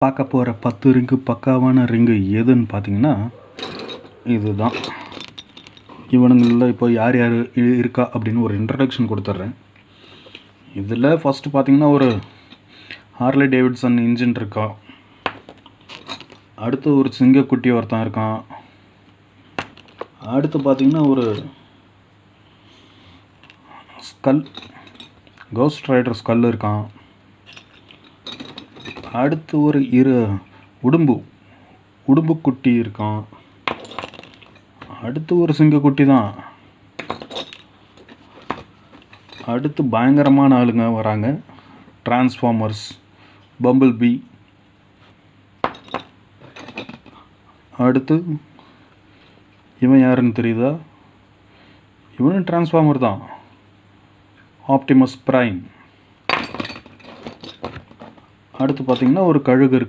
பார்க்க போகிற 10 ரிங்கு பக்காவான ரிங்கு எதுன்னு பார்த்தீங்கன்னா இதுதான். இவனுங்களில் இப்போ யார் யார் இருக்கா அப்படின்னு ஒரு இன்ட்ரடக்ஷன் கொடுத்துட்றேன். இதில் ஃபஸ்ட்டு பார்த்தீங்கன்னா ஒரு ஹார்லி டேவிட்சன் இன்ஜின் இருக்கா. அடுத்து ஒரு சிங்கக்குட்டி ஒருத்தன் இருக்கான். அடுத்து பார்த்தீங்கன்னா ஒரு ஸ்கல் கோஸ்ட் ரைடர் ஸ்கல் இருக்கான். அடுத்து ஒரு உடும்புக்குட்டி இருக்கான். அடுத்து ஒரு சிங்கக்குட்டி தான். அடுத்து பயங்கரமான ஆளுங்க வராங்க. டிரான்ஸ்ஃபார்மர்ஸ், பம்பிள் பீ. அடுத்து இவன் யாருன்னு தெரியுதா? இவனும் டிரான்ஸ்ஃபார்மர் தான், ஆப்டிமஸ் பிரைம். அடுத்து பார்த்தீங்கன்னா ஒரு கழுகு இருக்கான்.